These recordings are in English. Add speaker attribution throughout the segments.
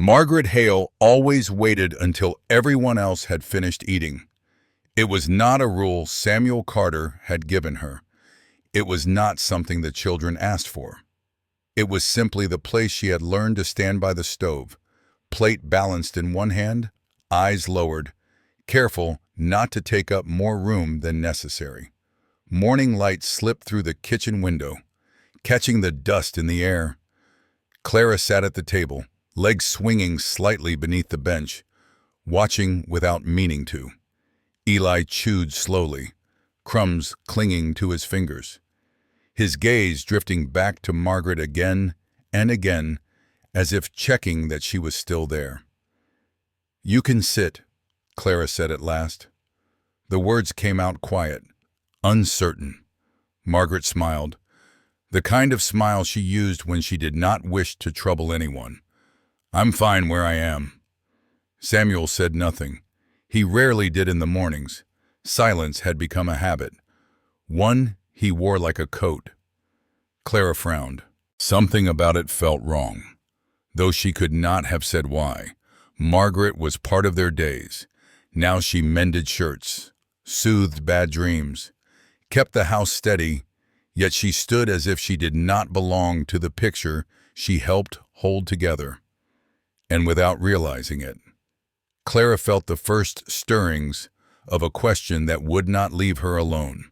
Speaker 1: Margaret Hale always waited until everyone else had finished eating. It was not a rule Samuel Carter had given her. It was not something the children asked for. It was simply the place she had learned to stand by the stove, plate balanced in one hand, eyes lowered, careful not to take up more room than necessary. Morning light slipped through the kitchen window, catching the dust in the air. Clara sat at the table, legs swinging slightly beneath the bench, watching without meaning to. Eli chewed slowly, crumbs clinging to his fingers, his gaze drifting back to Margaret again and again, as if checking that she was still there. "You can sit," Clara said at last. The words came out quiet, uncertain. Margaret smiled, the kind of smile she used when she did not wish to trouble anyone. "I'm fine where I am." Samuel said nothing. He rarely did in the mornings. Silence had become a habit, one he wore like a coat. Clara frowned. Something about it felt wrong, though she could not have said why. Margaret was part of their days. Now she mended shirts, soothed bad dreams, kept the house steady, yet she stood as if she did not belong to the picture she helped hold together. And without realizing it, Clara felt the first stirrings of a question that would not leave her alone.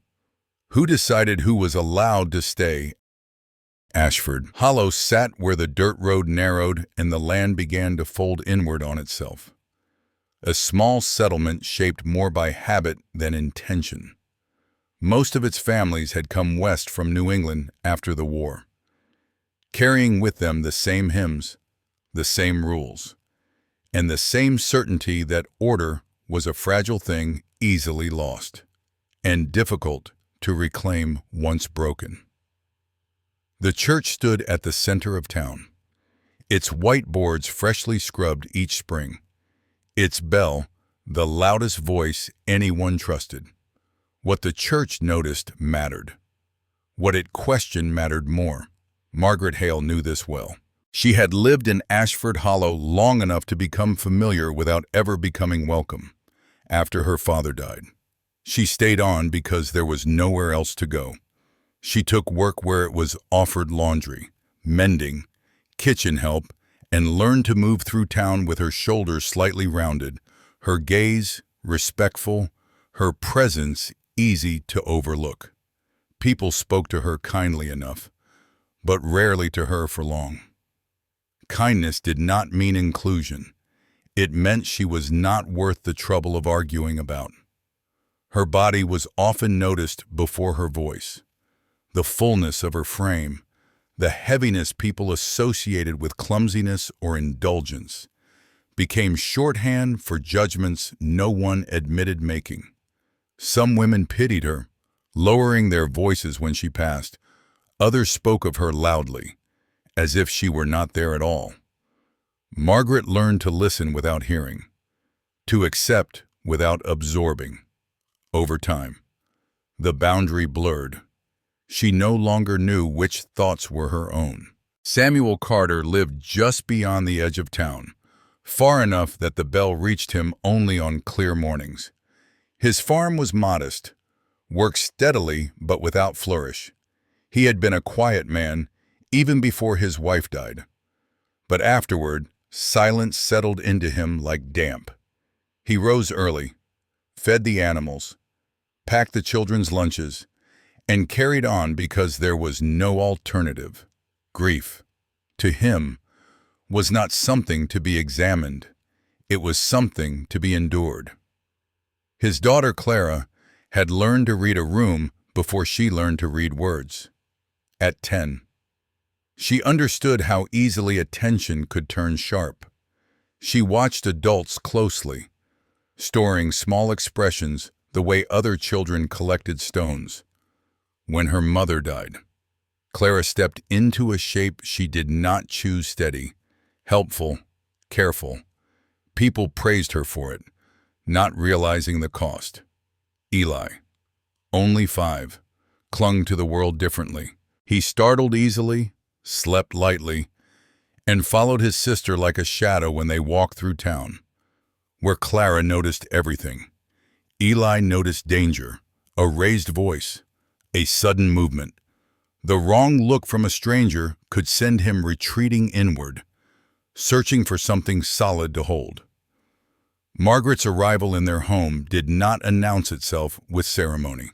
Speaker 1: Who decided who was allowed to stay? Ashford Hollow sat where the dirt road narrowed and the land began to fold inward on itself. A small settlement shaped more by habit than intention. Most of its families had come west from New England after the war, carrying with them the same hymns, the same rules, and the same certainty that order was a fragile thing easily lost, and difficult to reclaim once broken. The church stood at the center of town, its white boards freshly scrubbed each spring, its bell the loudest voice anyone trusted. What the church noticed mattered. What it questioned mattered more. Margaret Hale knew this well. She had lived in Ashford Hollow long enough to become familiar without ever becoming welcome. After her father died, she stayed on because there was nowhere else to go. She took work where it was offered: laundry, mending, kitchen help, and learned to move through town with her shoulders slightly rounded, her gaze respectful, her presence easy to overlook. People spoke to her kindly enough, but rarely to her for long. Kindness did not mean inclusion. It meant she was not worth the trouble of arguing about. Her body was often noticed before her voice. The fullness of her frame, the heaviness people associated with clumsiness or indulgence, became shorthand for judgments no one admitted making. Some women pitied her, lowering their voices when she passed. Others spoke of her loudly, as if she were not there at all. Margaret learned to listen without hearing, to accept without absorbing. Over time, the boundary blurred. She no longer knew which thoughts were her own. Samuel Carter lived just beyond the edge of town, far enough that the bell reached him only on clear mornings. His farm was modest, worked steadily but without flourish. He had been a quiet man even before his wife died. But afterward, silence settled into him like damp. He rose early, fed the animals, packed the children's lunches, and carried on because there was no alternative. Grief, to him, was not something to be examined. It was something to be endured. His daughter Clara had learned to read a room before she learned to read words. At 10, she understood how easily attention could turn sharp. She watched adults closely, storing small expressions the way other children collected stones. When her mother died, Clara stepped into a shape she did not choose: steady, helpful, careful. People praised her for it, not realizing the cost. Eli, only 5, clung to the world differently. He startled easily, slept lightly, and followed his sister like a shadow when they walked through town, where Clara noticed everything. Eli noticed danger, a raised voice, a sudden movement. The wrong look from a stranger could send him retreating inward, searching for something solid to hold. Margaret's arrival in their home did not announce itself with ceremony.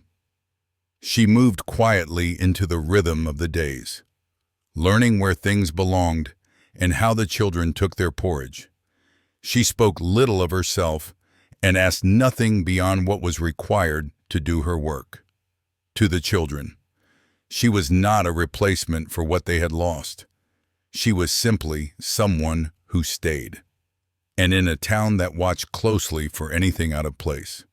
Speaker 1: She moved quietly into the rhythm of the days, learning where things belonged and how the children took their porridge. She spoke little of herself and asked nothing beyond what was required to do her work. To the children, she was not a replacement for what they had lost. She was simply someone who stayed, and in a town that watched closely for anything out of place.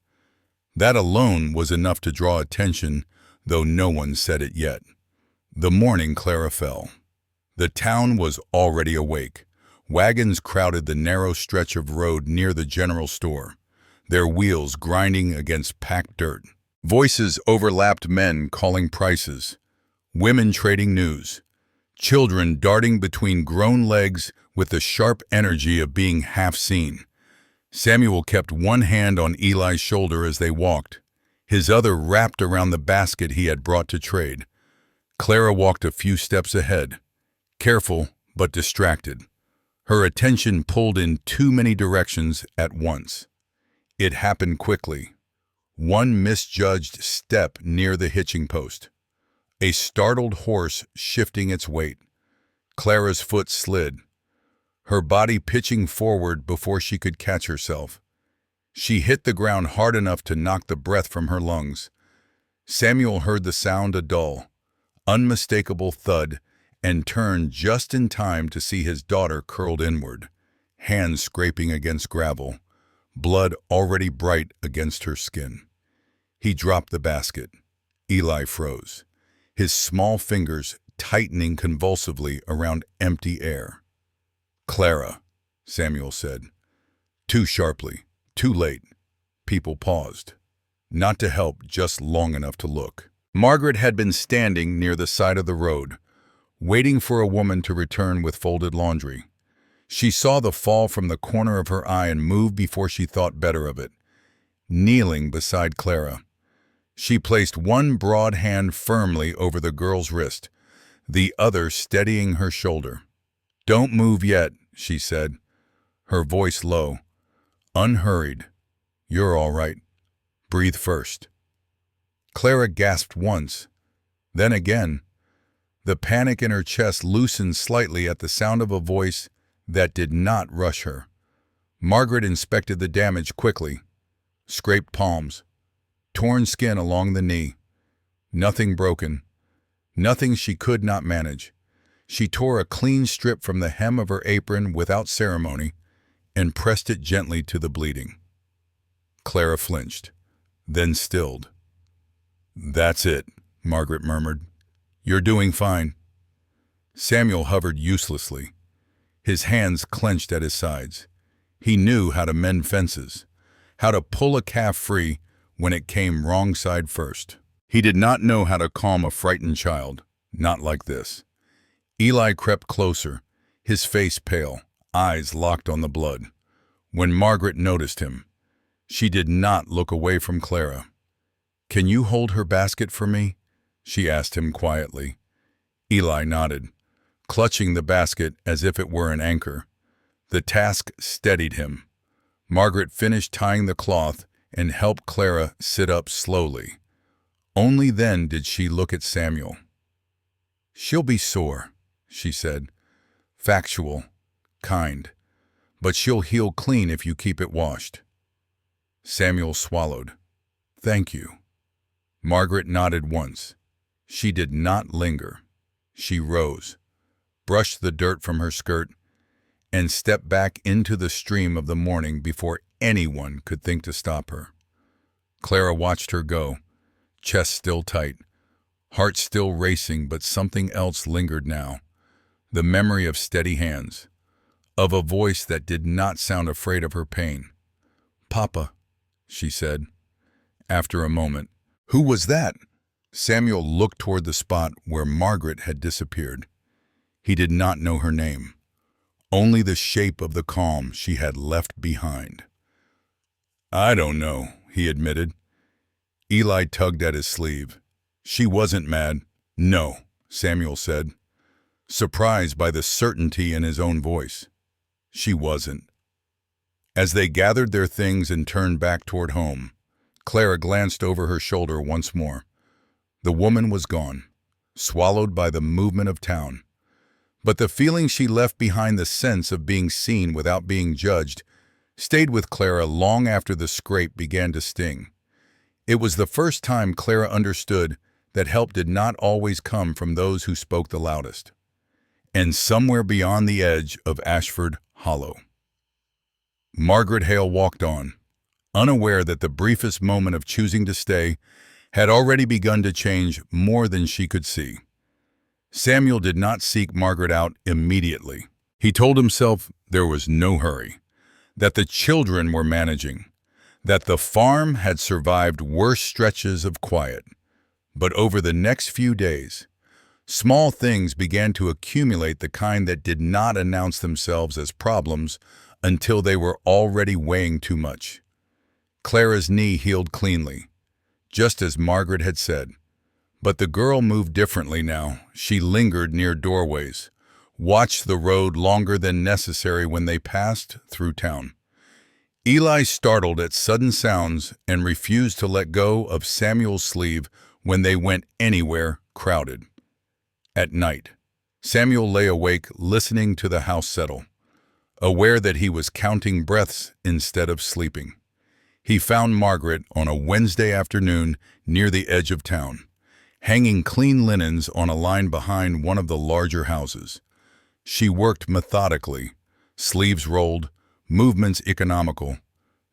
Speaker 1: That alone was enough to draw attention, though no one said it yet. The morning Clara fell. The town was already awake. Wagons crowded the narrow stretch of road near the general store, their wheels grinding against packed dirt. Voices overlapped, men calling prices, women trading news, children darting between grown legs with the sharp energy of being half seen. Samuel kept one hand on Eli's shoulder as they walked, his other wrapped around the basket he had brought to trade. Clara walked a few steps ahead, careful but distracted, her attention pulled in too many directions at once. It happened quickly. One misjudged step near the hitching post. A startled horse shifting its weight. Clara's foot slid, her body pitching forward before she could catch herself. She hit the ground hard enough to knock the breath from her lungs. Samuel heard the sound, a dull, unmistakable thud, and turned just in time to see his daughter curled inward, hands scraping against gravel, blood already bright against her skin. He dropped the basket. Eli froze, his small fingers tightening convulsively around empty air. "Clara," Samuel said. Too sharply, too late. People paused. Not to help, just long enough to look. Margaret had been standing near the side of the road, waiting for a woman to return with folded laundry. She saw the fall from the corner of her eye and moved before she thought better of it. Kneeling beside Clara, she placed one broad hand firmly over the girl's wrist, the other steadying her shoulder. "Don't move yet," she said, her voice low, unhurried. "You're all right. Breathe first." Clara gasped once, then again. The panic in her chest loosened slightly at the sound of a voice that did not rush her. Margaret inspected the damage quickly. Scraped palms, torn skin along the knee. Nothing broken, nothing she could not manage. She tore a clean strip from the hem of her apron without ceremony and pressed it gently to the bleeding. Clara flinched, then stilled. "That's it," Margaret murmured. "You're doing fine." Samuel hovered uselessly, his hands clenched at his sides. He knew how to mend fences, how to pull a calf free when it came wrong side first. He did not know how to calm a frightened child, not like this. Eli crept closer, his face pale, eyes locked on the blood. When Margaret noticed him, she did not look away from Clara. "Can you hold her basket for me?" she asked him quietly. Eli nodded, clutching the basket as if it were an anchor. The task steadied him. Margaret finished tying the cloth and helped Clara sit up slowly. Only then did she look at Samuel. "She'll be sore," she said. "Factual, kind, but she'll heal clean if you keep it washed." Samuel swallowed. "Thank you." Margaret nodded once. She did not linger. She rose, brushed the dirt from her skirt, and stepped back into the stream of the morning before anyone could think to stop her. Clara watched her go, chest still tight, heart still racing, but something else lingered now. The memory of steady hands, of a voice that did not sound afraid of her pain. "Papa," she said. After a moment, "Who was that?" Samuel looked toward the spot where Margaret had disappeared. He did not know her name. only the shape of the calm she had left behind. "I don't know," he admitted. Eli tugged at his sleeve. "She wasn't mad." "No," Samuel said, surprised by the certainty in his own voice. "She wasn't." As they gathered their things and turned back toward home, Clara glanced over her shoulder once more. The woman was gone, swallowed by the movement of town. But the feeling she left behind, the sense of being seen without being judged, stayed with Clara long after the scrape began to sting. It was the first time Clara understood that help did not always come from those who spoke the loudest. And somewhere beyond the edge of Ashford Hollow, Margaret Hale walked on, unaware that the briefest moment of choosing to stay had already begun to change more than she could see. Samuel did not seek Margaret out immediately. He told himself there was no hurry, that the children were managing, that the farm had survived worse stretches of quiet. But over the next few days, small things began to accumulate, the kind that did not announce themselves as problems until they were already weighing too much. Clara's knee healed cleanly, just as Margaret had said. But the girl moved differently now. She lingered near doorways, watched the road longer than necessary when they passed through town. Eli startled at sudden sounds and refused to let go of Samuel's sleeve when they went anywhere crowded. At night, Samuel lay awake listening to the house settle, aware that he was counting breaths instead of sleeping. He found Margaret on a Wednesday afternoon near the edge of town, hanging clean linens on a line behind one of the larger houses. She worked methodically, sleeves rolled, movements economical.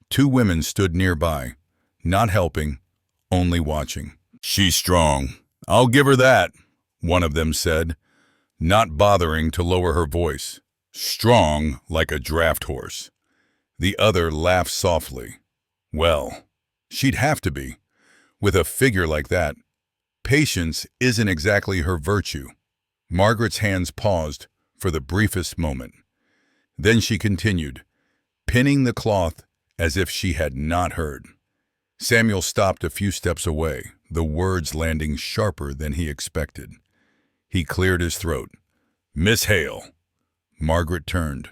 Speaker 1: Two women stood nearby, not helping, only watching. "She's strong. I'll give her that," one of them said, not bothering to lower her voice. "Strong like a draft horse." The other laughed softly. "Well, she'd have to be. With a figure like that, patience isn't exactly her virtue." Margaret's hands paused for the briefest moment. Then she continued, pinning the cloth as if she had not heard. Samuel stopped a few steps away, the words landing sharper than he expected. He cleared his throat. "Miss Hale." Margaret turned,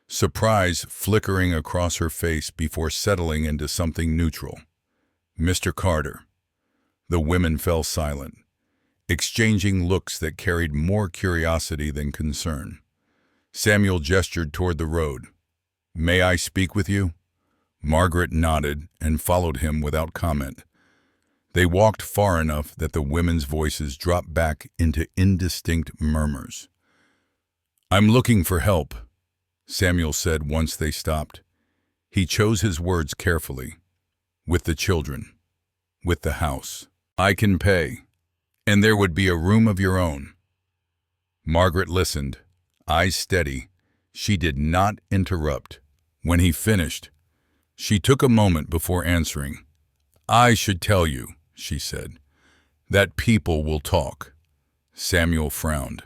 Speaker 1: surprise flickering across her face before settling into something neutral. "Mr. Carter." The women fell silent, exchanging looks that carried more curiosity than concern. Samuel gestured toward the road. "May I speak with you?" Margaret nodded and followed him without comment. They walked far enough that the women's voices dropped back into indistinct murmurs. "I'm looking for help," Samuel said once they stopped. He chose his words carefully. "With the children. With the house. I can pay. And there would be a room of your own." Margaret listened, eyes steady. She did not interrupt. When he finished, she took a moment before answering. "I should tell you," she said, "that people will talk." Samuel frowned.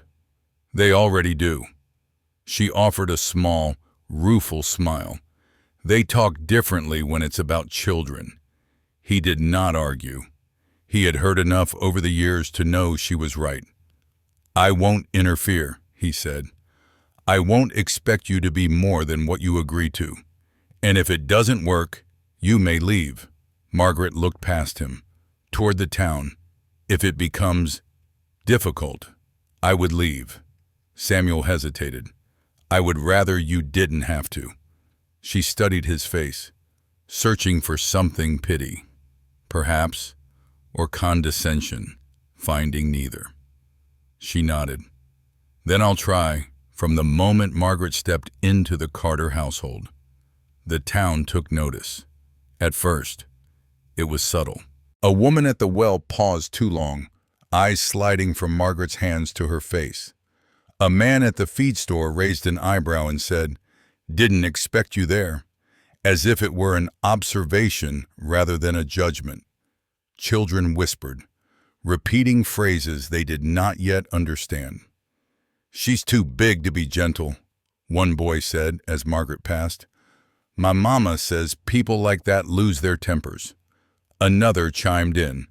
Speaker 1: "They already do." She offered a small, rueful smile. "They talk differently when it's about children." He did not argue. He had heard enough over the years to know she was right. "I won't interfere," he said. "I won't expect you to be more than what you agree to. And if it doesn't work, you may leave." Margaret looked past him, toward the town. "If it becomes difficult, I would leave." Samuel hesitated. "I would rather you didn't have to." She studied his face, searching for something pity, perhaps, or condescension, finding neither. She nodded. "Then I'll try." From the moment Margaret stepped into the Carter household, the town took notice. At first, it was subtle. A woman at the well paused too long, eyes sliding from Margaret's hands to her face. A man at the feed store raised an eyebrow and said, "Didn't expect you there," as if it were an observation rather than a judgment. Children whispered, repeating phrases they did not yet understand. "She's too big to be gentle," one boy said as Margaret passed. "My mama says people like that lose their tempers." Another chimed in.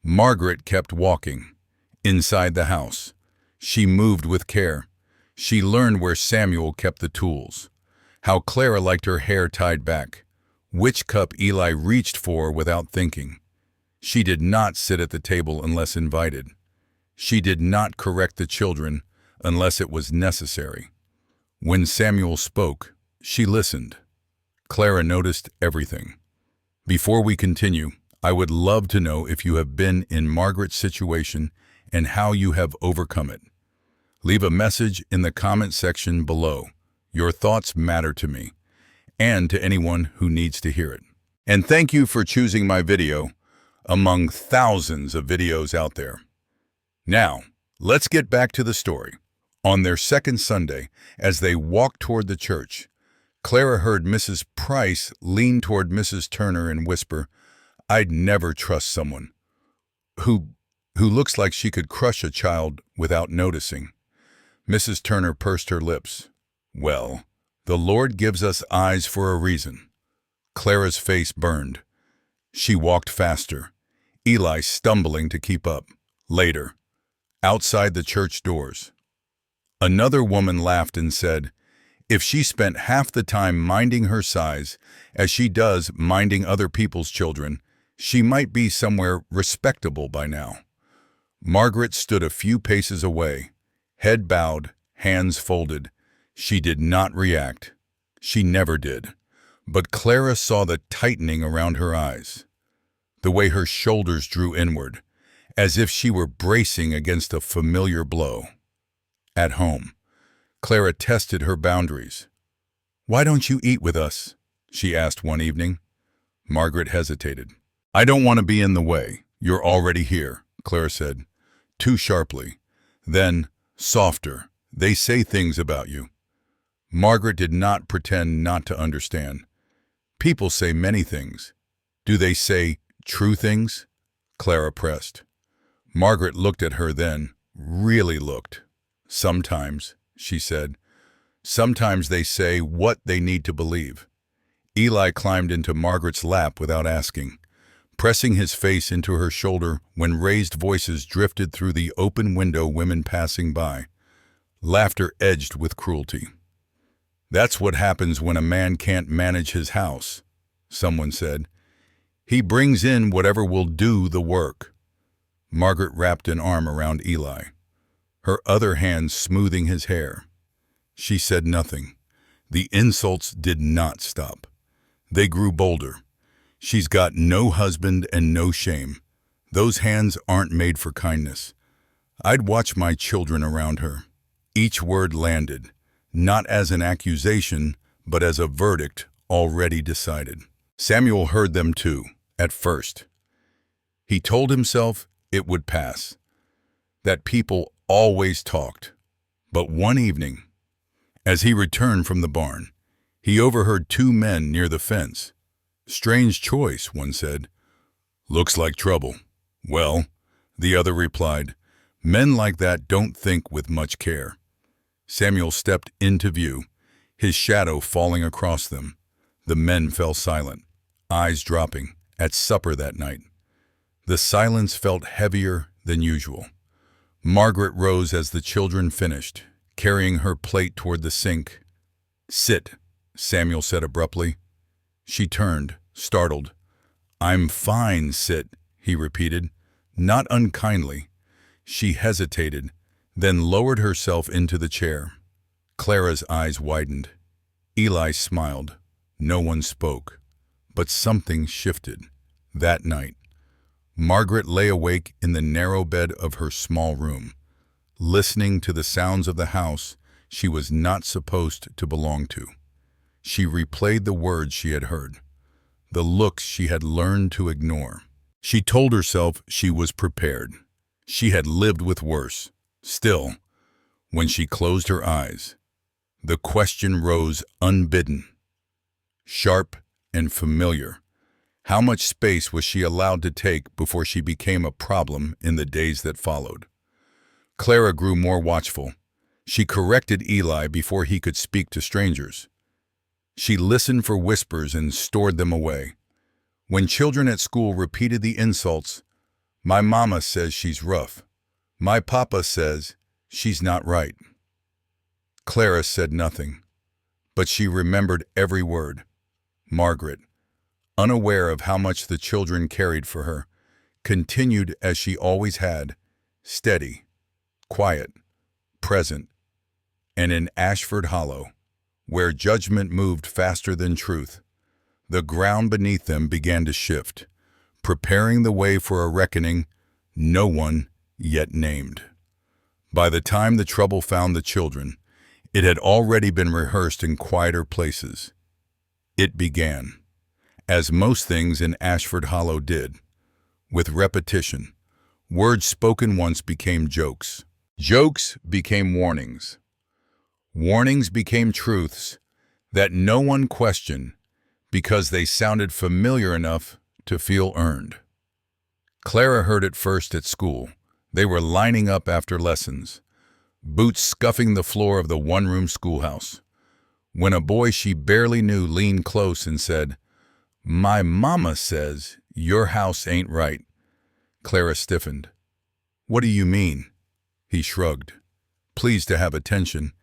Speaker 1: Margaret kept walking. Inside the house, she moved with care. She learned where Samuel kept the tools, how Clara liked her hair tied back, which cup Eli reached for without thinking. She did not sit at the table unless invited. She did not correct the children unless it was necessary. When Samuel spoke, she listened. Clara noticed everything. Before we continue, I would love to know if you have been in Margaret's situation and how you have overcome it. Leave a message in the comment section below. Your thoughts matter to me and to anyone who needs to hear it. And thank you for choosing my video among thousands of videos out there. Now, let's get back to the story. On their second Sunday, as they walked toward the church, Clara heard Mrs. Price lean toward Mrs. Turner and whisper, "I'd never trust someone who looks like she could crush a child without noticing." Mrs. Turner pursed her lips. "Well, the Lord gives us eyes for a reason." Clara's face burned. She walked faster, Eli stumbling to keep up. Later, outside the church doors, another woman laughed and said, "If she spent half the time minding her size as she does minding other people's children, she might be somewhere respectable by now." Margaret stood a few paces away, head bowed, hands folded. She did not react. She never did. But Clara saw the tightening around her eyes, the way her shoulders drew inward, as if she were bracing against a familiar blow. At home, Clara tested her boundaries. "Why don't you eat with us?" she asked one evening. Margaret hesitated. "I don't want to be in the way. You're already here," Clara said, too sharply. Then, softer, "They say things about you." Margaret did not pretend not to understand. "People say many things. Do they say true things?" Clara pressed. Margaret looked at her then, really looked. "Sometimes," she said. "Sometimes they say what they need to believe." Eli climbed into Margaret's lap without asking, pressing his face into her shoulder when raised voices drifted through the open window, women passing by. Laughter edged with cruelty. "That's what happens when a man can't manage his house," someone said. "He brings in whatever will do the work." Margaret wrapped an arm around Eli, her other hand smoothing his hair. She said nothing. The insults did not stop. They grew bolder. "She's got no husband and no shame. Those hands aren't made for kindness." I'd watch my children around her. Each word landed, not as an accusation, but as a verdict already decided. Samuel heard them too, at first. He told himself it would pass, that people always talked. But one evening, as he returned from the barn, he overheard two men near the fence. "Strange choice," one said. "Looks like trouble." "Well," the other replied, "men like that don't think with much care." Samuel stepped into view, his shadow falling across them. The men fell silent, eyes dropping, at supper that night. The silence felt heavier than usual. Margaret rose as the children finished, carrying her plate toward the sink. "Sit," Samuel said abruptly. She turned, startled. "I'm fine, sit," he repeated, not unkindly. She hesitated, then lowered herself into the chair. Clara's eyes widened. Eli smiled. No one spoke. But something shifted. That night, Margaret lay awake in the narrow bed of her small room, listening to the sounds of the house she was not supposed to belong to. She replayed the words she had heard, the looks she had learned to ignore. She told herself she was prepared. She had lived with worse. Still, when she closed her eyes, the question rose unbidden, sharp and familiar. How much space was she allowed to take before she became a problem in the days that followed? Clara grew more watchful. She corrected Eli before he could speak to strangers. She listened for whispers and stored them away. When children at school repeated the insults, "My mama says she's rough. My papa says she's not right." Clara said nothing, but she remembered every word. Margaret, unaware of how much the children carried for her, continued as she always had, steady, quiet, present, and in Ashford Hollow, where judgment moved faster than truth, the ground beneath them began to shift, preparing the way for a reckoning no one yet named. By the time the trouble found the children, it had already been rehearsed in quieter places. It began, as most things in Ashford Hollow did, with repetition. Words spoken once became jokes. Jokes became warnings. Warnings became truths that no one questioned because they sounded familiar enough to feel earned. Clara heard it first at school. They were lining up after lessons, boots scuffing the floor of the one-room schoolhouse, when a boy she barely knew leaned close and said, "My mama says your house ain't right." Clara stiffened. "What do you mean?" He shrugged, pleased to have attention.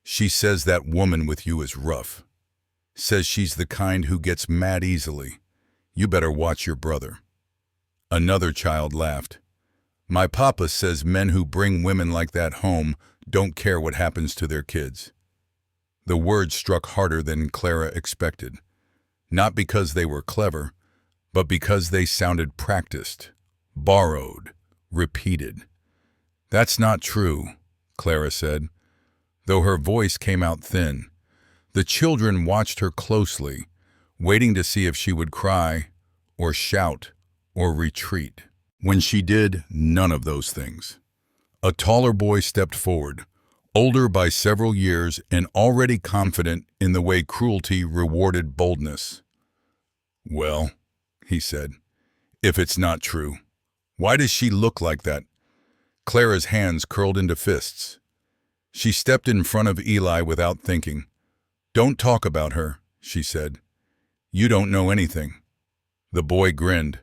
Speaker 1: "She says that woman with you is rough. Says she's the kind who gets mad easily. You better watch your brother." Another child laughed. "My papa says men who bring women like that home don't care what happens to their kids." The words struck harder than Clara expected, not because they were clever, but because they sounded practiced, borrowed, repeated. "That's not true," Clara said, though her voice came out thin. The children watched her closely, waiting to see if she would cry, or shout, or retreat. When she did none of those things. A taller boy stepped forward, older by several years and already confident in the way cruelty rewarded boldness. "Well," he said, "if it's not true, why does she look like that?" Clara's hands curled into fists. She stepped in front of Eli without thinking. "Don't talk about her," she said. "You don't know anything." The boy grinned.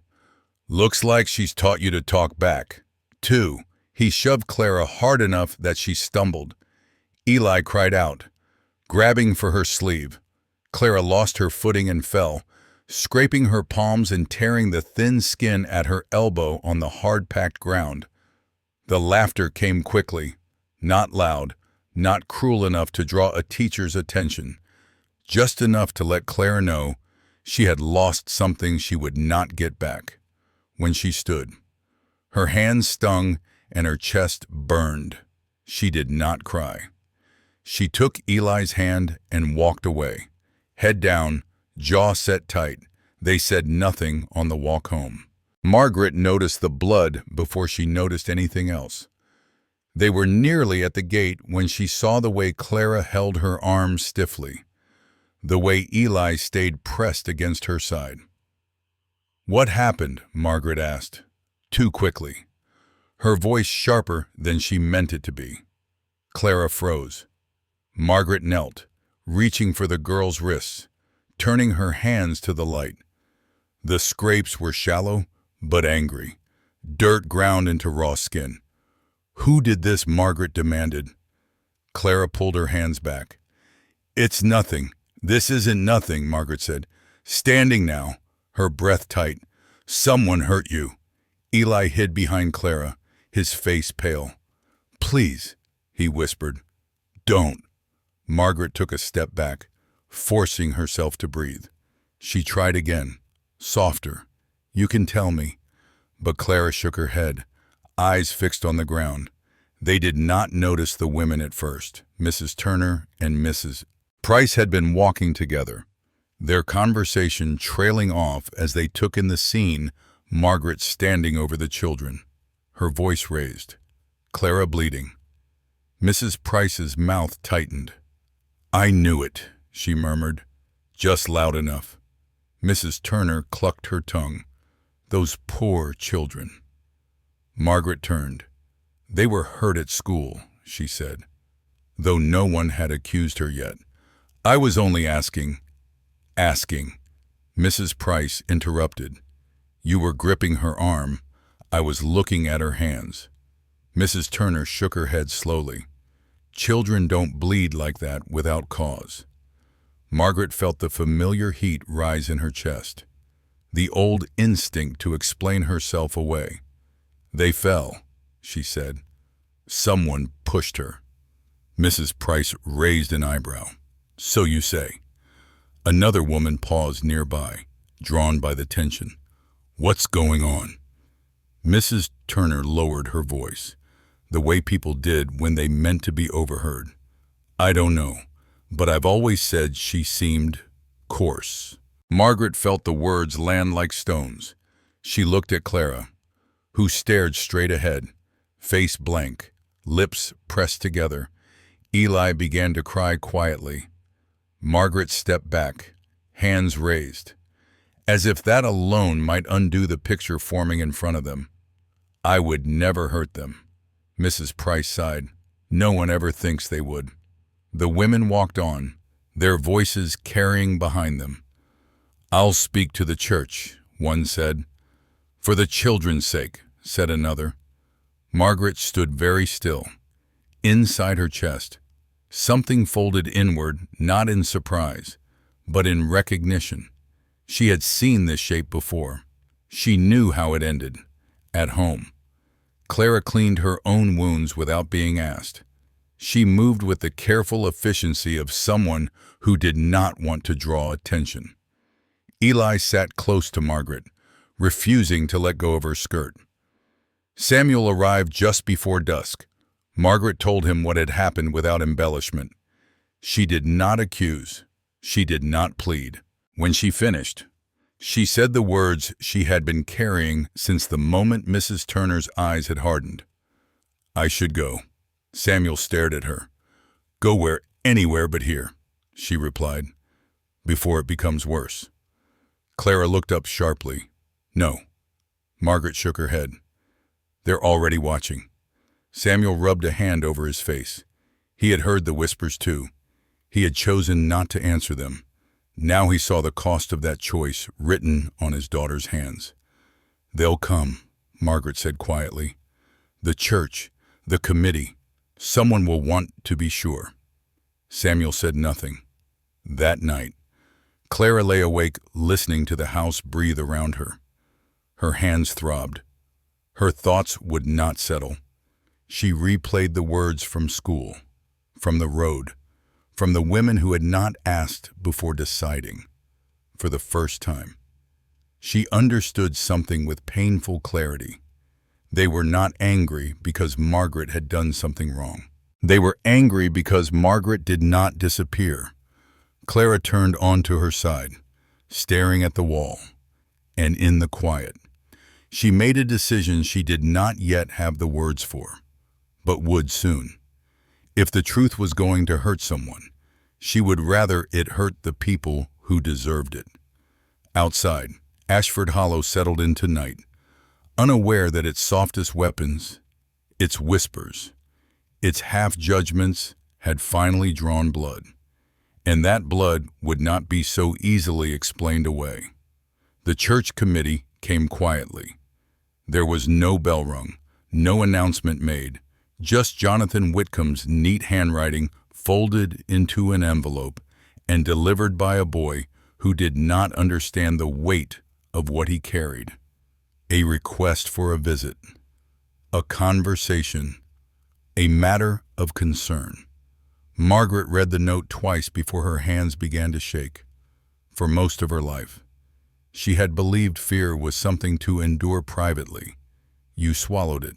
Speaker 1: "Looks like she's taught you to talk back, too." He shoved Clara hard enough that she stumbled. Eli cried out, grabbing for her sleeve. Clara lost her footing and fell, scraping her palms and tearing the thin skin at her elbow on the hard-packed ground. The laughter came quickly, not loud, not cruel enough to draw a teacher's attention, just enough to let Clara know she had lost something she would not get back. When she stood, her hands stung and her chest burned. She did not cry. She took Eli's hand and walked away, head down, jaw set tight. They said nothing on the walk home. Margaret noticed the blood before she noticed anything else. They were nearly at the gate when she saw the way Clara held her arms stiffly, the way Eli stayed pressed against her side. "What happened?" Margaret asked, too quickly, her voice sharper than she meant it to be. Clara froze. Margaret knelt, reaching for the girl's wrists, turning her hands to the light. The scrapes were shallow, but angry. Dirt ground into raw skin. "Who did this?" Margaret demanded. Clara pulled her hands back. "It's nothing. This isn't nothing," Margaret said, standing now, her breath tight. "Someone hurt you." Eli hid behind Clara, his face pale. "Please," he whispered. "Don't." Margaret took a step back, forcing herself to breathe. She tried again, softer. "You can tell me." But Clara shook her head, eyes fixed on the ground. They did not notice the women at first. Mrs. Turner and Mrs. Price had been walking together, their conversation trailing off as they took in the scene, Margaret standing over the children, her voice raised, Clara bleeding. Mrs. Price's mouth tightened. "I knew it," she murmured, just loud enough. Mrs. Turner clucked her tongue. "Those poor children." Margaret turned. "They were hurt at school," she said. though no one had accused her yet. "I was only asking." Mrs. Price interrupted. "You were gripping her arm. I was looking at her hands." Mrs. Turner shook her head slowly. "Children don't bleed like that without cause." Margaret felt the familiar heat rise in her chest, the old instinct to explain herself away. "They fell," she said. "Someone pushed her." Mrs. Price raised an eyebrow. "So you say." Another woman paused nearby, drawn by the tension. "What's going on?" Mrs. Turner lowered her voice, the way people did when they meant to be overheard. "I don't know, but I've always said she seemed coarse." Margaret felt the words land like stones. She looked at Clara, who stared straight ahead, face blank, lips pressed together. Eli began to cry quietly. Margaret stepped back, hands raised, as if that alone might undo the picture forming in front of them. "I would never hurt them." Mrs. Price sighed. "No one ever thinks they would." The women walked on, their voices carrying behind them. "I'll speak to the church," one said. "For the children's sake," said another. Margaret stood very still. Inside her chest, something folded inward, not in surprise, but in recognition. She had seen this shape before. She knew how it ended. At home. Clara cleaned her own wounds without being asked. She moved with the careful efficiency of someone who did not want to draw attention. Eli sat close to Margaret, refusing to let go of her skirt. Samuel arrived just before dusk. Margaret told him what had happened without embellishment. She did not accuse. She did not plead. When she finished, she said the words she had been carrying since the moment Mrs. Turner's eyes had hardened. "I should go." Samuel stared at her. "Go anywhere but here," she replied, "before it becomes worse." Clara looked up sharply. "No." Margaret shook her head. "They're already watching." Samuel rubbed a hand over his face. He had heard the whispers too. He had chosen not to answer them. Now he saw the cost of that choice written on his daughter's hands. "They'll come," Margaret said quietly. "The church, the committee, someone will want to be sure." Samuel said nothing. That night, Clara lay awake listening to the house breathe around her. Her hands throbbed. Her thoughts would not settle. She replayed the words from school, from the road, from the women who had not asked before deciding. For the first time, she understood something with painful clarity. They were not angry because Margaret had done something wrong. They were angry because Margaret did not disappear. Clara turned onto her side, staring at the wall, and in the quiet, she made a decision she did not yet have the words for, but would soon. If the truth was going to hurt someone, she would rather it hurt the people who deserved it. Outside, Ashford Hollow settled into night, unaware that its softest weapons, its whispers, its half-judgments had finally drawn blood. And that blood would not be so easily explained away. The church committee came quietly. There was no bell rung, no announcement made, just Jonathan Whitcomb's neat handwriting folded into an envelope and delivered by a boy who did not understand the weight of what he carried. A request for a visit, a conversation, a matter of concern. Margaret read the note twice before her hands began to shake. For most of her life, she had believed fear was something to endure privately. You swallowed it.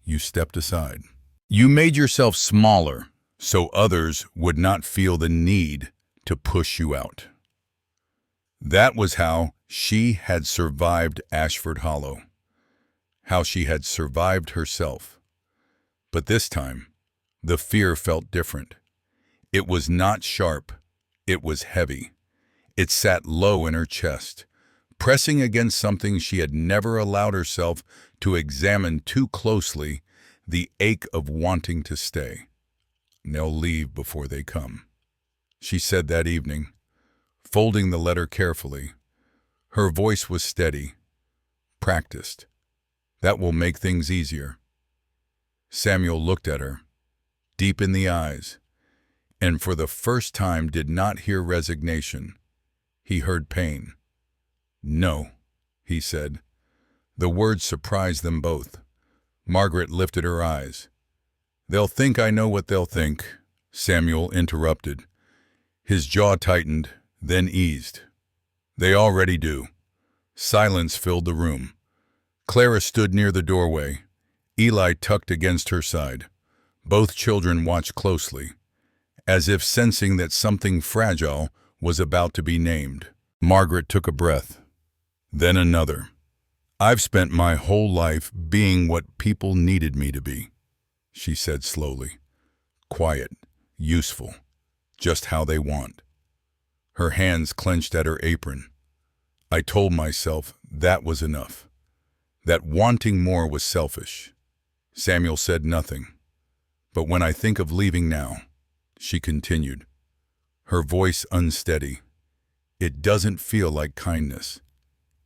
Speaker 1: You stepped aside. You made yourself smaller so others would not feel the need to push you out. That was how she had survived Ashford Hollow, how she had survived herself. But this time, the fear felt different. It was not sharp, it was heavy. It sat low in her chest, pressing against something she had never allowed herself to examine too closely, the ache of wanting to stay. they'll leave before they come," she said that evening, folding the letter carefully. Her voice was steady, practiced. "That will make things easier." Samuel looked at her, deep in the eyes, and for the first time did not hear resignation. He heard pain. "No," he said. The words surprised them both. Margaret lifted her eyes. "They'll think I know what they'll think," Samuel interrupted. His jaw tightened, then eased. "They already do." Silence filled the room. Clara stood near the doorway, Eli tucked against her side. Both children watched closely, as if sensing that something fragile was about to be named. Margaret took a breath, then another. "I've spent my whole life being what people needed me to be," she said slowly. "Quiet, useful, just how they want." Her hands clenched at her apron. "I told myself that was enough, that wanting more was selfish." Samuel said nothing. "But when I think of leaving now," she continued, her voice unsteady, "it doesn't feel like kindness.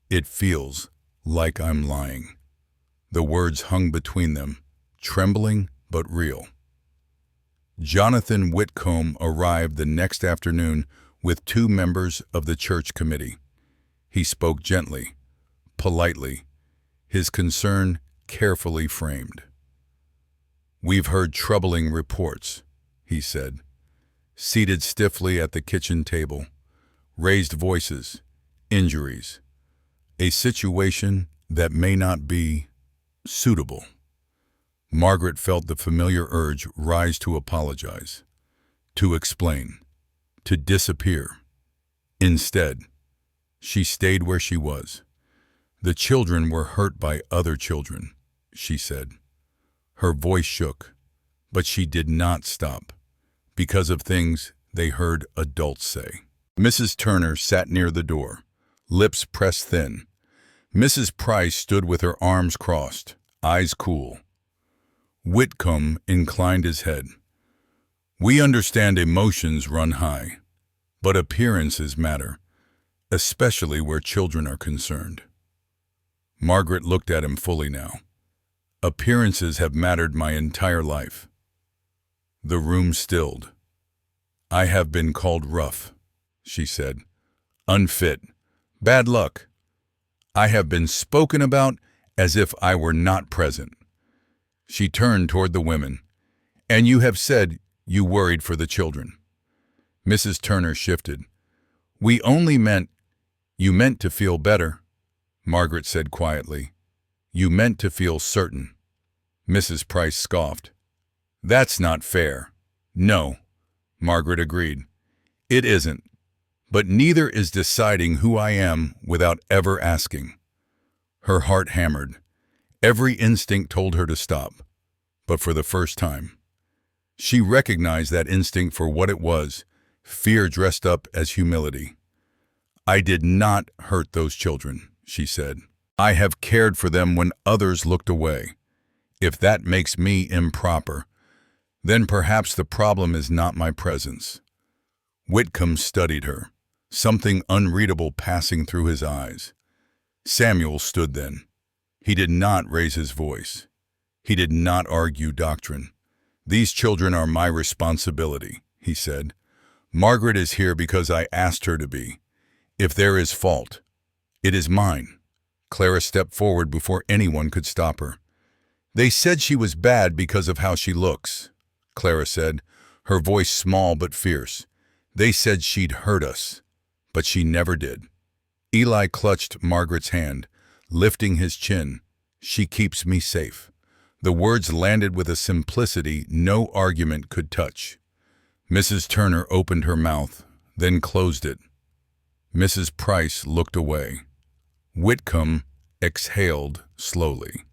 Speaker 1: It feels like I'm lying." The words hung between them, trembling but real. Jonathan Whitcomb arrived the next afternoon with 2 members of the church committee. He spoke gently, politely, his concern carefully framed. "We've heard troubling reports," he said, seated stiffly at the kitchen table. "Raised voices, injuries, a situation that may not be suitable." Margaret felt the familiar urge rise to apologize, to explain, to disappear. Instead, she stayed where she was. "The children were hurt by other children," she said. Her voice shook, but she did not stop, because of things they heard adults say. Mrs. Turner sat near the door, lips pressed thin. Mrs. Price stood with her arms crossed, eyes cool. Whitcomb inclined his head. "We understand emotions run high, but appearances matter, especially where children are concerned." Margaret looked at him fully now. "Appearances have mattered my entire life." The room stilled. "I have been called rough," she said. "Unfit. Bad luck. I have been spoken about as if I were not present." She turned toward the women. "And you have said you worried for the children." Mrs. Turner shifted. "We only meant, you meant to feel better," Margaret said quietly. "You meant to feel certain." Mrs. Price scoffed. "That's not fair." "No," Margaret agreed. "It isn't. But neither is deciding who I am without ever asking." Her heart hammered. Every instinct told her to stop, but for the first time. She recognized that instinct for what it was, fear dressed up as humility. "I did not hurt those children," she said. "I have cared for them when others looked away. If that makes me improper, then perhaps the problem is not my presence." Whitcomb studied her, something unreadable passing through his eyes. Samuel stood then. He did not raise his voice. He did not argue doctrine. "These children are my responsibility," he said. "Margaret is here because I asked her to be. If there is fault, it is mine." Clara stepped forward before anyone could stop her. "They said she was bad because of how she looks," Clara said, her voice small but fierce. "They said she'd hurt us, but she never did." Eli clutched Margaret's hand, lifting his chin. "She keeps me safe." The words landed with a simplicity no argument could touch. Mrs. Turner opened her mouth, then closed it. Mrs. Price looked away. Whitcomb exhaled slowly.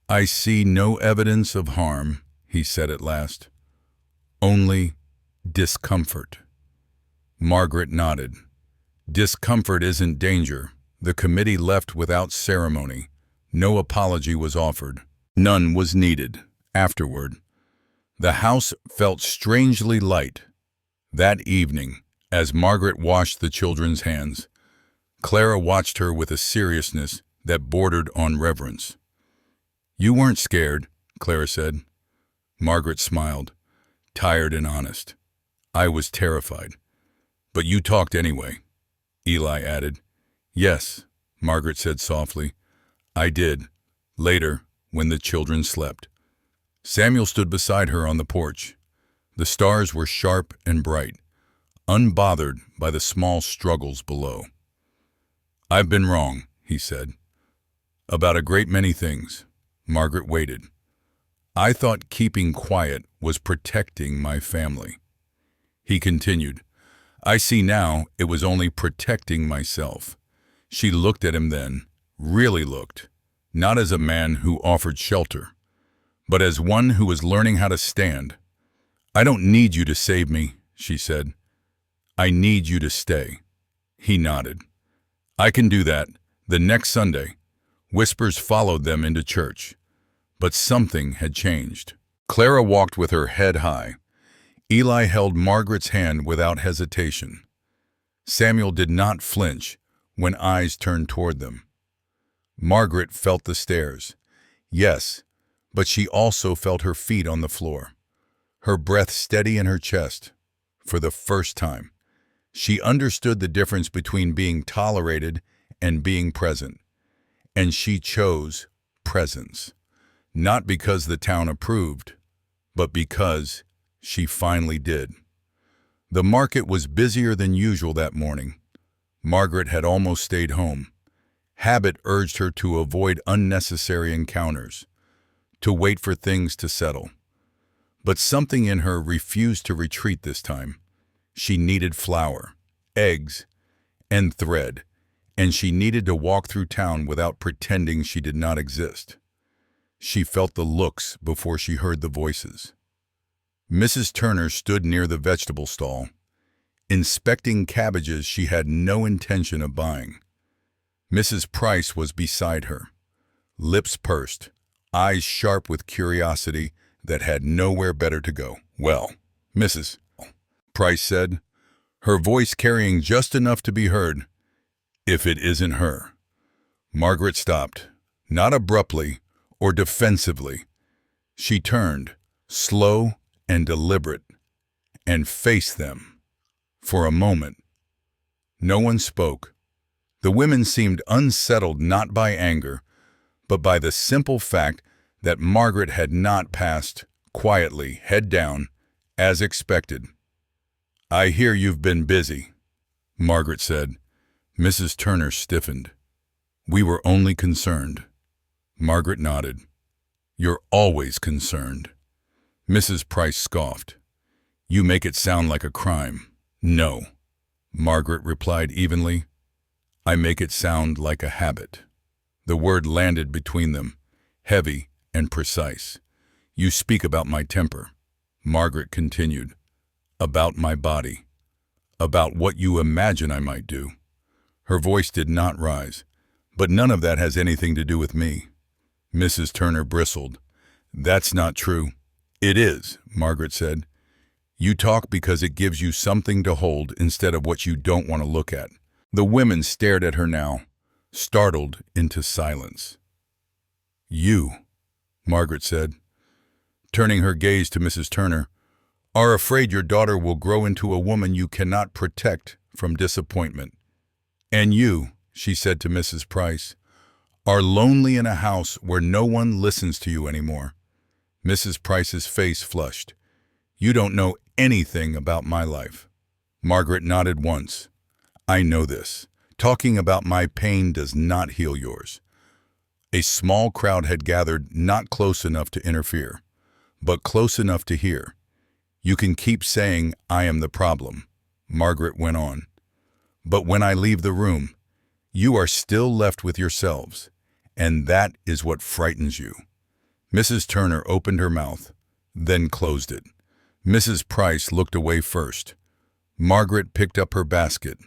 Speaker 1: "I see no evidence of harm," he said at last. "Only discomfort." Margaret nodded. "Discomfort isn't danger." The committee left without ceremony. No apology was offered. None was needed. Afterward, The house felt strangely light. That evening, as Margaret washed the children's hands, Clara watched her with a seriousness that bordered on reverence. "You weren't scared," Clara said. Margaret smiled, tired and honest. "I was terrified. But you talked anyway," Eli added. "Yes," Margaret said softly. "I did. Later, when the children slept." Samuel stood beside her on the porch. The stars were sharp and bright, unbothered by the small struggles below. "I've been wrong," he said. "About a great many things." Margaret waited. "I thought keeping quiet was protecting my family." He continued, "I see now it was only protecting myself." She looked at him then, really looked, not as a man who offered shelter, but as one who was learning how to stand. "I don't need you to save me," she said. "I need you to stay." He nodded. "I can do that." The next Sunday, whispers followed them into church. But something had changed. Clara walked with her head high. Eli held Margaret's hand without hesitation. Samuel did not flinch when eyes turned toward them. Margaret felt the stairs. Yes, but she also felt her feet on the floor, her breath steady in her chest. For the first time, she understood the difference between being tolerated and being present. And she chose presence. Not because the town approved, but because she finally did. The market was busier than usual that morning. Margaret had almost stayed home. Habit urged her to avoid unnecessary encounters, to wait for things to settle. But something in her refused to retreat this time. She needed flour, eggs, and thread, and she needed to walk through town without pretending she did not exist. She felt the looks before she heard the voices. Mrs. Turner stood near the vegetable stall, inspecting cabbages she had no intention of buying. Mrs. Price was beside her, lips pursed, eyes sharp with curiosity that had nowhere better to go. "Well, Mrs. Price said, her voice carrying just enough to be heard, "if it isn't her." Margaret stopped, not abruptly or defensively. She turned, slow and deliberate, and faced them. For a moment, no one spoke. The women seemed unsettled not by anger, but by the simple fact that Margaret had not passed quietly, head down, as expected. "I hear you've been busy," Margaret said. Mrs. Turner stiffened. "We were only concerned." Margaret nodded. "You're always concerned." Mrs. Price scoffed. "You make it sound like a crime." "No," Margaret replied evenly. "I make it sound like a habit." The word landed between them, heavy and precise. "You speak about my temper," Margaret continued. "About my body. About what you imagine I might do." Her voice did not rise. "But none of that has anything to do with me." Mrs. Turner bristled. "That's not true." "It is," Margaret said. "You talk because it gives you something to hold instead of what you don't want to look at." The women stared at her now, startled into silence. "You," Margaret said, turning her gaze to Mrs. Turner, "are afraid your daughter will grow into a woman you cannot protect from disappointment. And you," she said to Mrs. Price, "are lonely in a house where no one listens to you anymore." Mrs. Price's face flushed. "You don't know anything about my life." Margaret nodded once. "I know this. Talking about my pain does not heal yours." A small crowd had gathered, not close enough to interfere, but close enough to hear. "You can keep saying I am the problem," Margaret went on. "But when I leave the room, you are still left with yourselves, and that is what frightens you." Mrs. Turner opened her mouth, then closed it. Mrs. Price looked away first. Margaret picked up her basket.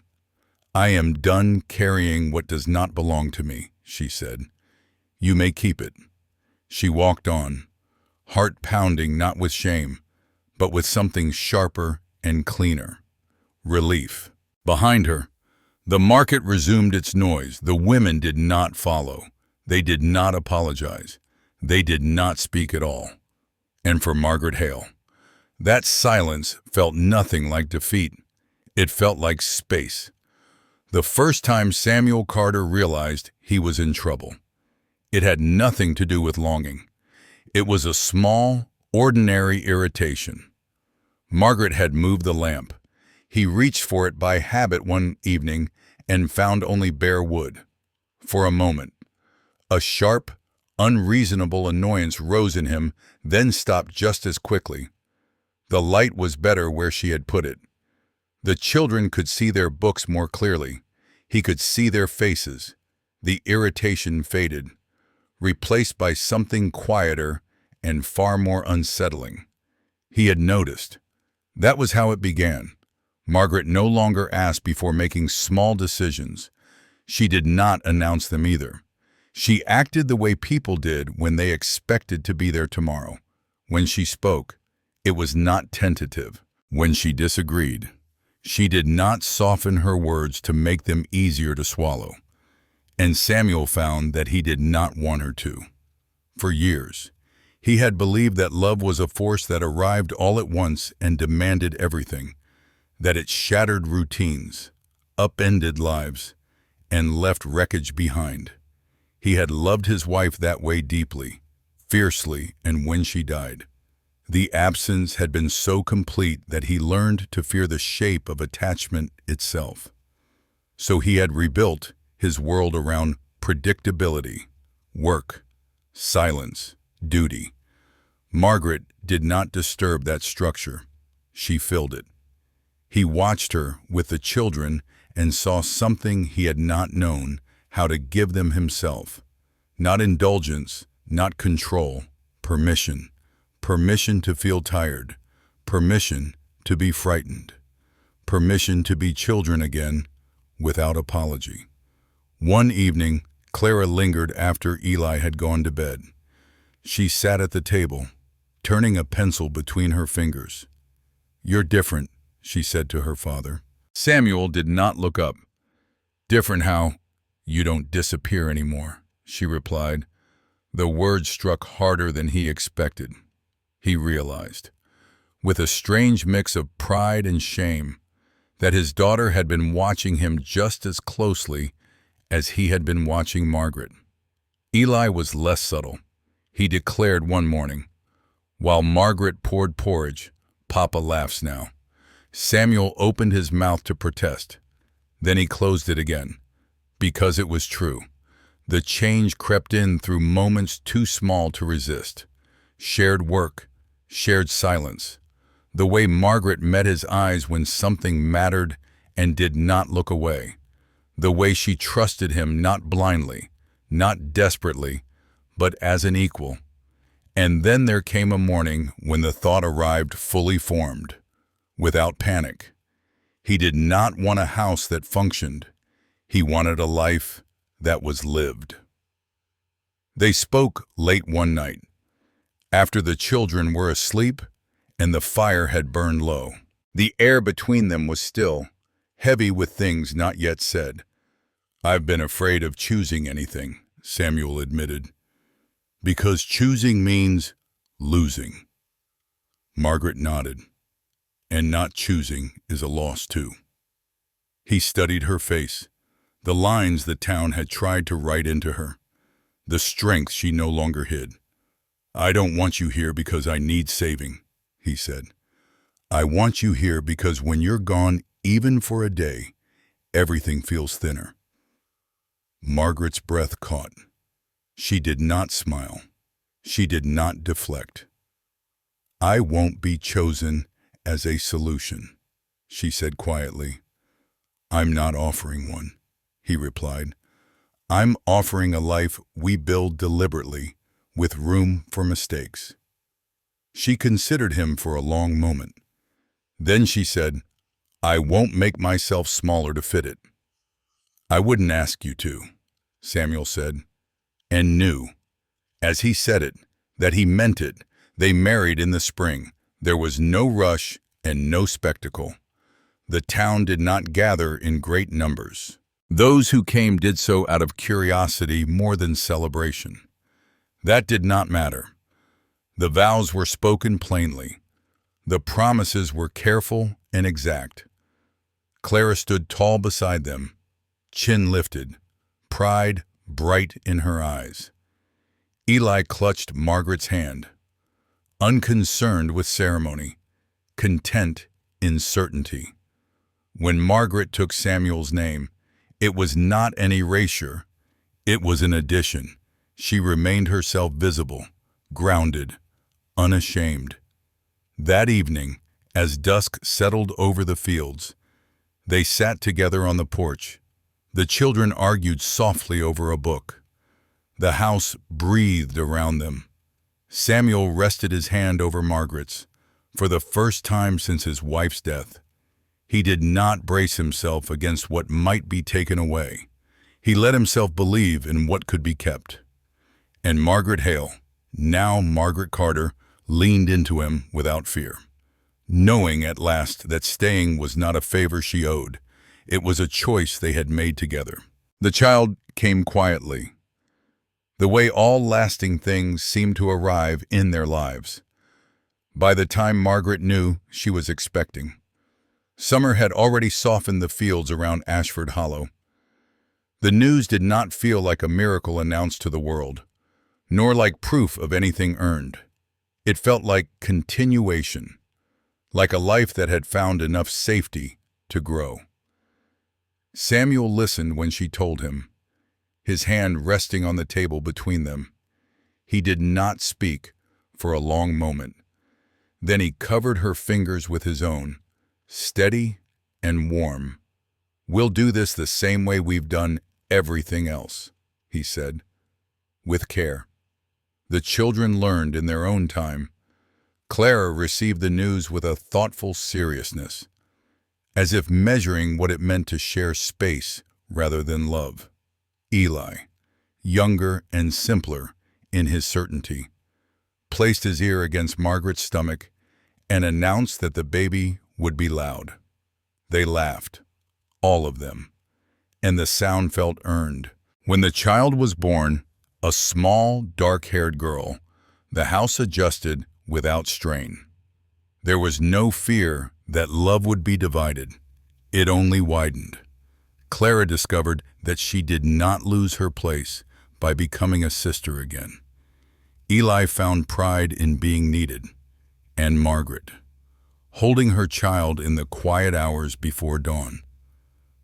Speaker 1: "I am done carrying what does not belong to me," she said. "You may keep it." She walked on, heart pounding not with shame, but with something sharper and cleaner. Relief. Behind her, the market resumed its noise. The women did not follow. They did not apologize. They did not speak at all. And for Margaret Hale, that silence felt nothing like defeat. It felt like space. The first time Samuel Carter realized he was in trouble. It had nothing to do with longing. It was a small, ordinary irritation. Margaret had moved the lamp. He reached for it by habit one evening and found only bare wood. For a moment, a sharp, unreasonable annoyance rose in him, then stopped just as quickly. The light was better where she had put it. The children could see their books more clearly. He could see their faces. The irritation faded, replaced by something quieter and far more unsettling. He had noticed. That was how it began. Margaret no longer asked before making small decisions. She did not announce them either. She acted the way people did when they expected to be there tomorrow. When she spoke, it was not tentative. When she disagreed, she did not soften her words to make them easier to swallow. And Samuel found that he did not want her to. For years, he had believed that love was a force that arrived all at once and demanded everything, that it shattered routines, upended lives, and left wreckage behind. He had loved his wife that way deeply, fiercely, and when she died, the absence had been so complete that he learned to fear the shape of attachment itself. So he had rebuilt his world around predictability, work, silence, duty. Margaret did not disturb that structure. She filled it. He watched her with the children and saw something he had not known how to give them himself. Not indulgence, not control, permission. Permission to feel tired. Permission to be frightened. Permission to be children again without apology. One evening, Clara lingered after Eli had gone to bed. She sat at the table, turning a pencil between her fingers. "You're different," she said to her father. Samuel did not look up. "Different how? You don't disappear anymore," she replied. The words struck harder than he expected. He realized, with a strange mix of pride and shame, that his daughter had been watching him just as closely as he had been watching Margaret. Eli was less subtle. He declared one morning, "While Margaret poured porridge, Papa laughs now." Samuel opened his mouth to protest. Then he closed it again, because it was true. The change crept in through moments too small to resist. Shared work, shared silence. The way Margaret met his eyes when something mattered and did not look away. The way she trusted him not blindly, not desperately, but as an equal. And then there came a morning when the thought arrived fully formed, without panic. He did not want a house that functioned. He wanted a life that was lived. They spoke late one night, after the children were asleep and the fire had burned low. The air between them was still, heavy with things not yet said. "I've been afraid of choosing anything," Samuel admitted, "because choosing means losing." Margaret nodded. "And not choosing is a loss too." He studied her face, the lines the town had tried to write into her, the strength she no longer hid. "I don't want you here because I need saving," he said. "I want you here because when you're gone, even for a day, everything feels thinner." Margaret's breath caught. She did not smile. She did not deflect. "I won't be chosen as a solution," she said quietly. "I'm not offering one," he replied. "I'm offering a life we build deliberately, with room for mistakes." She considered him for a long moment. Then she said, "I won't make myself smaller to fit it." "I wouldn't ask you to," Samuel said, and knew, as he said it, that he meant it, They married in the spring. There was no rush and no spectacle. The town did not gather in great numbers. Those who came did so out of curiosity more than celebration. That did not matter. The vows were spoken plainly. The promises were careful and exact. Clara stood tall beside them, chin lifted, pride bright in her eyes. Eli clutched Margaret's hand, unconcerned with ceremony, content in certainty. When Margaret took Samuel's name, it was not an erasure, it was an addition. She remained herself visible, grounded, unashamed. That evening, as dusk settled over the fields, they sat together on the porch. The children argued softly over a book. The house breathed around them. Samuel rested his hand over Margaret's, for the first time since his wife's death. He did not brace himself against what might be taken away. He let himself believe in what could be kept. And Margaret Hale, now Margaret Carter, leaned into him without fear, knowing at last that staying was not a favor she owed. It was a choice they had made together. The child came quietly, the way all lasting things seem to arrive in their lives. By the time Margaret knew, she was expecting. Summer had already softened the fields around Ashford Hollow. The news did not feel like a miracle announced to the world, nor like proof of anything earned. It felt like continuation, like a life that had found enough safety to grow. Samuel listened when she told him, his hand resting on the table between them. He did not speak for a long moment. Then he covered her fingers with his own, steady and warm. "We'll do this the same way we've done everything else," he said, with care. The children learned in their own time. Clara received the news with a thoughtful seriousness, as if measuring what it meant to share space rather than love. Eli, younger and simpler in his certainty, placed his ear against Margaret's stomach and announced that the baby would be loud. They laughed, all of them, and the sound felt earned. When the child was born, a small, dark-haired girl, the house adjusted without strain. There was no fear that love would be divided. It only widened. Clara discovered that she did not lose her place by becoming a sister again. Eli found pride in being needed, and Margaret, holding her child in the quiet hours before dawn,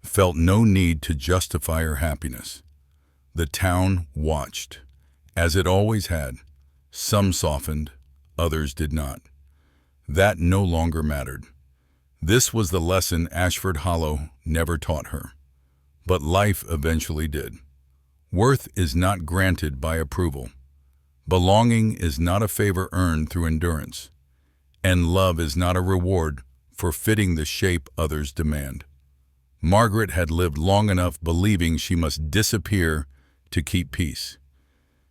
Speaker 1: felt no need to justify her happiness. The town watched, as it always had. Some softened, others did not. That no longer mattered. This was the lesson Ashford Hollow never taught her, but life eventually did. Worth is not granted by approval. Belonging is not a favor earned through endurance, and love is not a reward for fitting the shape others demand. Margaret had lived long enough believing she must disappear to keep peace.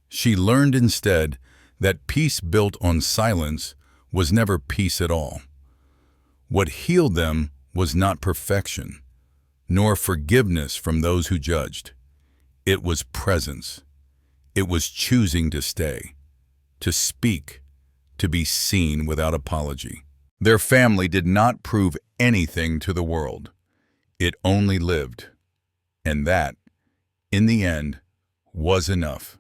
Speaker 1: She learned instead that peace built on silence was never peace at all. What healed them was not perfection, nor forgiveness from those who judged. It was presence. It was choosing to stay, to speak, to be seen without apology. Their family did not prove anything to the world. It only lived. And that, in the end, was enough.